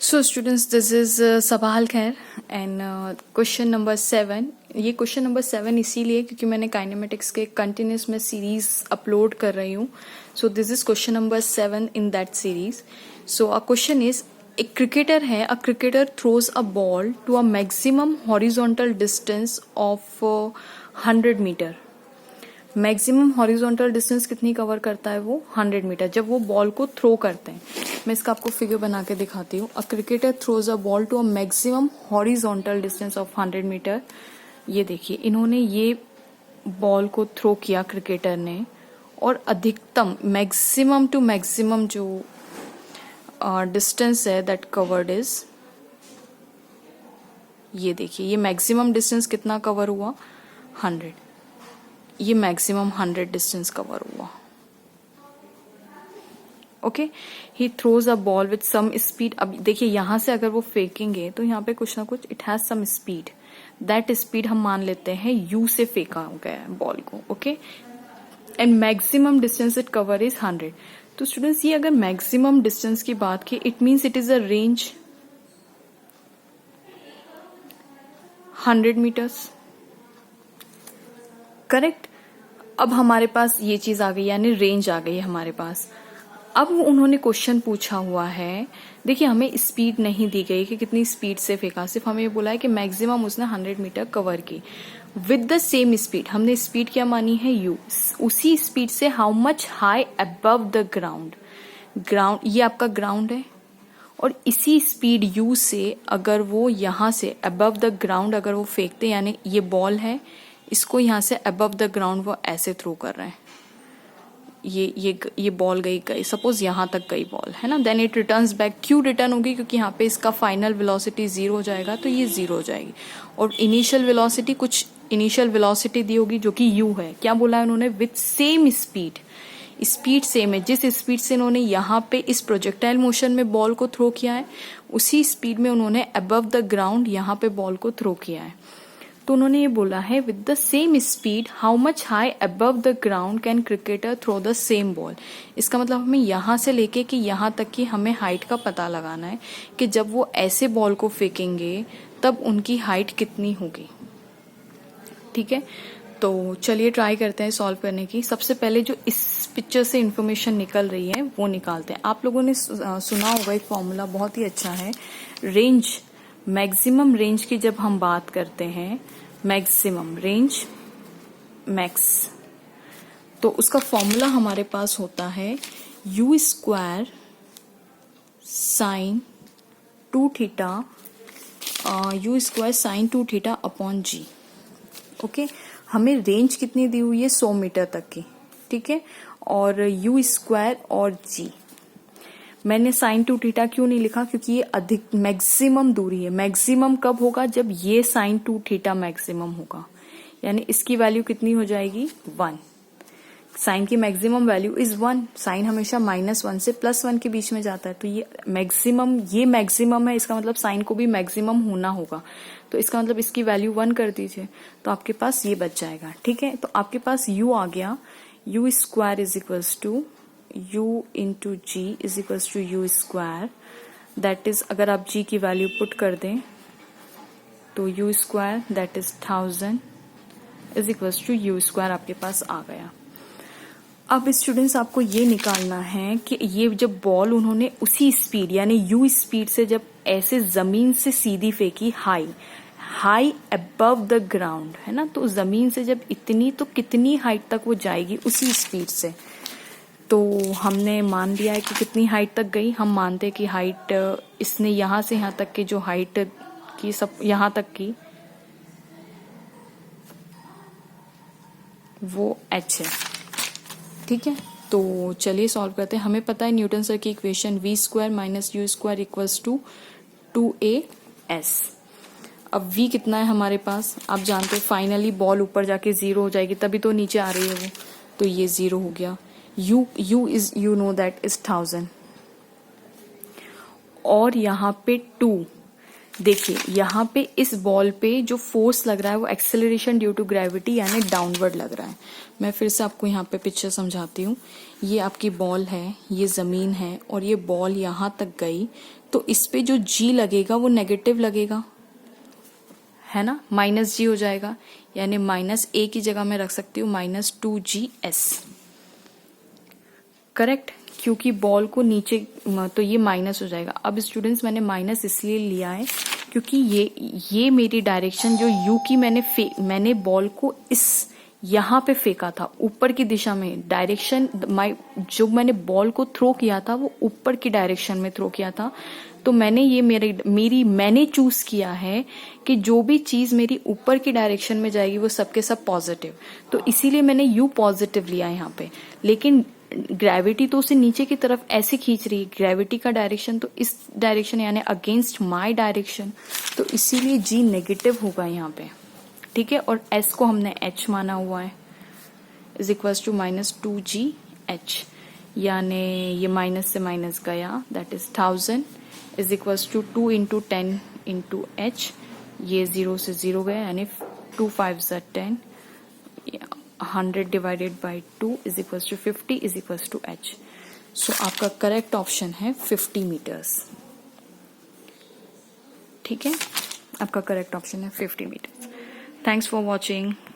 So students, this is सबाल खैर and question number 7। ये question number 7 इसीलिए क्योंकि मैंने काइनेमेटिक्स के कंटिन्यूस में सीरीज अपलोड कर रही हूँ. So this is question number 7 in that series. So a question is, एक क्रिकेटर है, a cricketer throws a ball to a maximum horizontal distance of 100 metre. Maximum horizontal distance कितनी cover करता है वो? 100 metre. जब वो बॉल को throw करते हैं, मैं इसका आपको फिगर बना के दिखाती हूँ. A cricketer throws a ball to a maximum horizontal distance of 100 metre. ये देखिए, इन्होंने ये बॉल को थ्रो किया क्रिकेटर ने, और अधिकतम मैक्सिमम टू मैक्सिमम जो डिस्टेंस है दैट कवर्ड इज, ये देखिए, ये मैक्सिमम डिस्टेंस कितना कवर हुआ? 100. ये मैक्सिमम 100 डिस्टेंस कवर हुआ. Okay, he throws a ball with some speed. अब देखिए, यहां से अगर वो फेंकेंगे तो यहाँ पे कुछ ना कुछ it has some speed. That speed हम मान लेते हैं यू से फेंका गया है बॉल को. Okay, and maximum distance it cover is 100. तो स्टूडेंट्स, ये अगर मैक्सिमम डिस्टेंस की बात की, it means it is a range 100 metres. Correct. अब हमारे पास ये चीज आ गई, यानी रेंज आ गई हमारे पास. अब उन्होंने क्वेश्चन पूछा हुआ है, देखिए हमें स्पीड नहीं दी गई कि कितनी स्पीड से फेंका, सिर्फ हमें ये बोला है कि मैक्सिमम उसने 100 मीटर कवर की विद द सेम स्पीड. हमने स्पीड क्या मानी है? यू. उसी स्पीड से how much high above the ground. Ground, ये आपका ग्राउंड है, और इसी स्पीड यू से अगर वो यहां से अबव द ग्राउंड अगर वो फेंकते, यानी ये बॉल है, इसको यहां से अबव द ग्राउंड वो ऐसे थ्रो कर रहे हैं. ये बॉल गई सपोज यहां तक गई बॉल, है ना. Then it returns back. क्यों रिटर्न होगी? क्योंकि यहाँ पे इसका फाइनल वेलोसिटी 0 हो जाएगा, तो ये 0 हो जाएगी. और इनिशियल वेलोसिटी, कुछ इनिशियल वेलोसिटी दी होगी जो कि यू है. क्या बोला है उन्होंने? With same speed. Speed same है, जिस स्पीड से इन्होंने यहाँ पे इस प्रोजेक्टाइल मोशन में बॉल को थ्रो किया है, उसी स्पीड में उन्होंने अबव द ग्राउंड यहाँ पे बॉल को थ्रो किया है. तो उन्होंने ये बोला है, with the same speed how much high above the ground can cricketer throw the same ball. इसका मतलब हमें यहां से लेके कि यहां तक की हमें हाइट का पता लगाना है कि जब वो ऐसे बॉल को फेंकेंगे तब उनकी हाइट कितनी होगी. ठीक है, तो चलिए ट्राई करते हैं सॉल्व करने की. सबसे पहले जो इस पिक्चर से इंफॉर्मेशन निकल रही है वो निकालते हैं. आप लोगों ने सुना होगा एक फॉर्मूला, बहुत ही अच्छा है. रेंज, मैक्सिमम रेंज की जब हम बात करते हैं, मैक्सिमम रेंज, मैक्स, तो उसका फॉर्मूला हमारे पास होता है u square sine 2 theta, u square sine 2 theta upon g. Okay, हमें रेंज कितनी दी हुई है? 100 मीटर तक की. ठीक है, और यू स्क्वायर और जी. मैंने साइन 2 थीटा क्यों नहीं लिखा? क्योंकि ये अधिक मैक्सिमम दूरी है. मैक्सिमम कब होगा? जब ये साइन 2 थीटा मैक्सिमम होगा, यानी इसकी वैल्यू कितनी हो जाएगी? 1. साइन की मैक्सिमम वैल्यू इज 1. साइन हमेशा -1 से +1 के बीच में जाता है, तो ये मैक्सिमम है. इसका मतलब साइन को भी मैक्सिमम होना होगा, तो इसका मतलब इसकी वैल्यू 1 कर दीजिए, तो आपके पास ये बच जाएगा. ठीक है, तो आपके पास u आ गया. U square is equals to u into g is equals to u square. That is, अगर आप g की वैल्यू पुट कर दें तो u square that is 1000 is equals to u square आपके पास आ गया. अब स्टूडेंट्स, आपको ये निकालना है कि ये जब बॉल उन्होंने उसी स्पीड यानी u स्पीड से जब ऐसे जमीन से सीधी फेंकी, हाई अबव द ग्राउंड, है ना, तो जमीन से जब इतनी, तो कितनी हाइट तक वो जाएगी उसी स्पीड से. तो हमने मान लिया है कि कितनी हाइट तक गई. हम मानते कि हाइट इसने यहां से यहां तक की जो हाइट की, सब यहां तक की, वो h है. ठीक है, तो चलिए सॉल्व करते हैं. हमें पता है न्यूटन सर की equation v square minus u square equals to 2as. अब v कितना है हमारे पास? आप जानते हैं फाइनली बॉल ऊपर जाके 0 हो जाएगी, तभी तो नीचे आ रही है वो, तो ये 0 हो गया. u is, you know that is 1000, और यहाँ पे 2. देखिए यहाँ पे इस बॉल पे जो फोर्स लग रहा है वो एक्सेलरेशन ड्यू टू ग्रेविटी यानी डाउनवर्ड लग रहा है। मैं फिर से आपको यहाँ पे पिक्चर समझाती हूँ। ये आपकी बॉल है, ये जमीन है और ये बॉल यहाँ तक गई, तो इस पे जो जी लगेगा वो नेगेटिव लगेगा, है ना, माइनस जी हो जाएगा, यानी माइनस ए की जगह मैं रख सकती हूँ -2GS, करेक्ट, क्योंकि बॉल को नीचे, तो ये माइनस हो जाएगा। अब स्टूडेंट्स मैंने माइनस इसलिए लिया है क्योंकि ये मेरी डायरेक्शन जो यू की मैंने बॉल को इस यहाँ पे फेंका था ऊपर की दिशा में, डायरेक्शन जो मैंने बॉल को थ्रो किया था वो ऊपर की डायरेक्शन में थ्रो किया था। तो मैंने ये मैंने चूज किया है कि जो भी चीज मेरी ऊपर की डायरेक्शन में जाएगी वो सबके सब पॉजिटिव, तो इसीलिए मैंने यू पॉजिटिव लिया यहाँ पे। लेकिन ग्रेविटी तो उसे नीचे की तरफ ऐसे खींच रही है, ग्रेविटी का डायरेक्शन तो इस डायरेक्शन यानी अगेंस्ट माय डायरेक्शन, तो इसीलिए जी नेगेटिव होगा यहाँ पे, ठीक है। और एस को हमने एच माना हुआ है, इज इक्वल्स टू -2GH, यानी ये माइनस से माइनस गया, that is 1000 is equals to 2 × 10 × H, ये 0 से 0 गया यानी 2 5 10, 100 divided by 2 is equals to 50 is equals to H। So आपका करेक्ट ऑप्शन है 50 मीटर्स, ठीक है, आपका करेक्ट ऑप्शन है 50 मीटर्स। Thanks for watching.